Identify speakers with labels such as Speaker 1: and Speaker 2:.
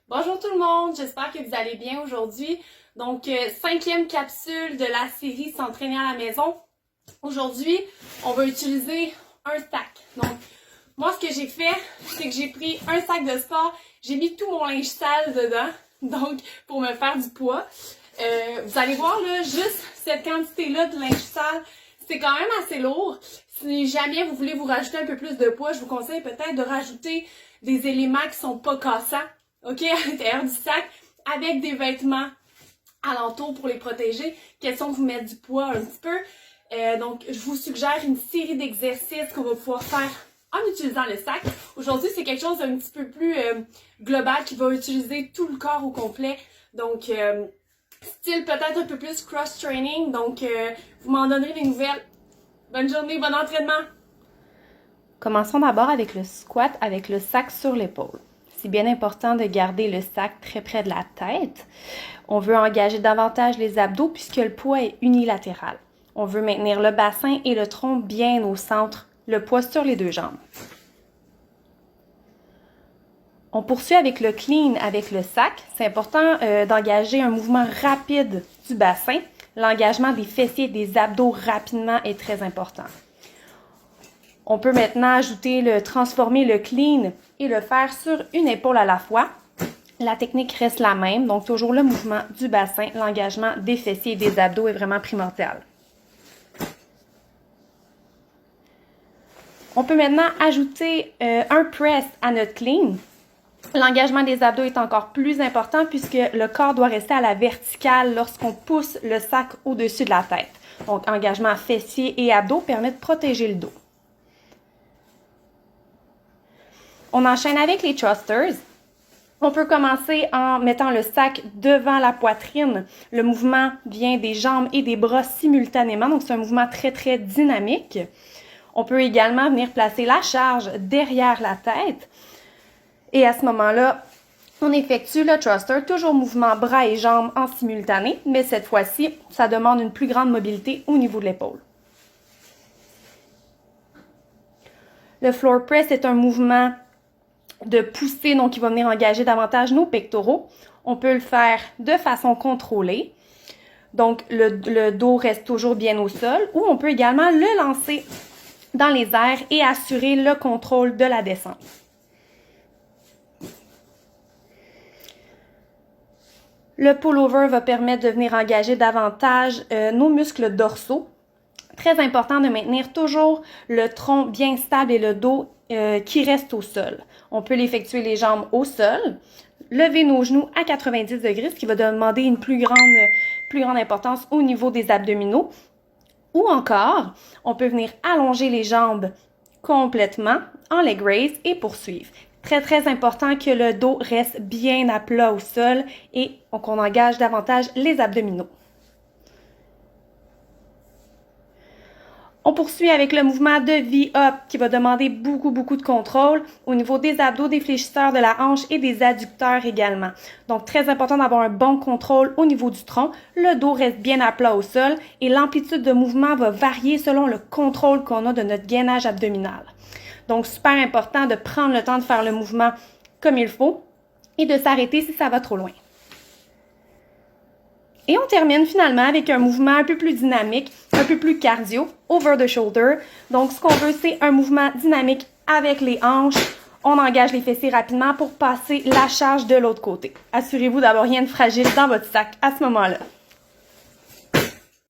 Speaker 1: Bonjour tout le monde, j'espère que vous allez bien aujourd'hui. Donc, cinquième capsule de la série S'entraîner à la maison. Aujourd'hui, on va utiliser un sac. Donc, moi, ce que j'ai fait, c'est que j'ai pris un sac de sport, j'ai mis tout mon linge sale dedans, donc pour me faire du poids. Vous allez voir, là, juste cette quantité-là de linge sale, c'est quand même assez lourd. Si jamais vous voulez vous rajouter un peu plus de poids, je vous conseille peut-être de rajouter des éléments qui sont pas cassants, ok, à l'intérieur du sac, avec des vêtements alentour pour les protéger, question de vous mettre du poids un petit peu. Donc, je vous suggère une série d'exercices qu'on va pouvoir faire en utilisant le sac. Aujourd'hui, c'est quelque chose d'un petit peu plus global qui va utiliser tout le corps au complet. Donc, style peut-être un peu plus cross-training. Donc, vous m'en donnerez des nouvelles. Bonne journée, bon entraînement!
Speaker 2: Commençons d'abord avec le squat avec le sac sur l'épaule. C'est bien important de garder le sac très près de la tête. On veut engager davantage les abdos puisque le poids est unilatéral. On veut maintenir le bassin et le tronc bien au centre, le poids sur les deux jambes. On poursuit avec le clean avec le sac. C'est important d'engager un mouvement rapide du bassin. L'engagement des fessiers et des abdos rapidement est très important. On peut maintenant transformer le clean et le faire sur une épaule à la fois. La technique reste la même, donc toujours le mouvement du bassin, l'engagement des fessiers et des abdos est vraiment primordial. On peut maintenant ajouter un press à notre clean. L'engagement des abdos est encore plus important puisque le corps doit rester à la verticale lorsqu'on pousse le sac au-dessus de la tête. Donc, engagement fessiers et abdos permet de protéger le dos. On enchaîne avec les thrusters. On peut commencer en mettant le sac devant la poitrine. Le mouvement vient des jambes et des bras simultanément, donc c'est un mouvement très, très dynamique. On peut également venir placer la charge derrière la tête. Et à ce moment-là, on effectue le thruster, toujours mouvement bras et jambes en simultané, mais cette fois-ci, ça demande une plus grande mobilité au niveau de l'épaule. Le floor press est un mouvement de poussée, donc il va venir engager davantage nos pectoraux. On peut le faire de façon contrôlée. Donc, le dos reste toujours bien au sol, ou on peut également le lancer dans les airs et assurer le contrôle de la descente. Le pull-over va permettre de venir engager davantage nos muscles dorsaux. Très important de maintenir toujours le tronc bien stable et le dos qui reste au sol. On peut l'effectuer les jambes au sol, lever nos genoux à 90 degrés, ce qui va demander une plus grande importance au niveau des abdominaux. Ou encore, on peut venir allonger les jambes complètement en leg raise et poursuivre. Très, très important que le dos reste bien à plat au sol et qu'on engage davantage les abdominaux. On poursuit avec le mouvement de V-up qui va demander beaucoup de contrôle au niveau des abdos, des fléchisseurs de la hanche et des adducteurs également. Donc, très important d'avoir un bon contrôle au niveau du tronc. Le dos reste bien à plat au sol et l'amplitude de mouvement va varier selon le contrôle qu'on a de notre gainage abdominal. Donc, super important de prendre le temps de faire le mouvement comme il faut et de s'arrêter si ça va trop loin. Et on termine finalement avec un mouvement un peu plus dynamique, un peu plus cardio, over the shoulder. Donc, ce qu'on veut, c'est un mouvement dynamique avec les hanches. On engage les fessiers rapidement pour passer la charge de l'autre côté. Assurez-vous d'avoir rien de fragile dans votre sac à ce moment-là.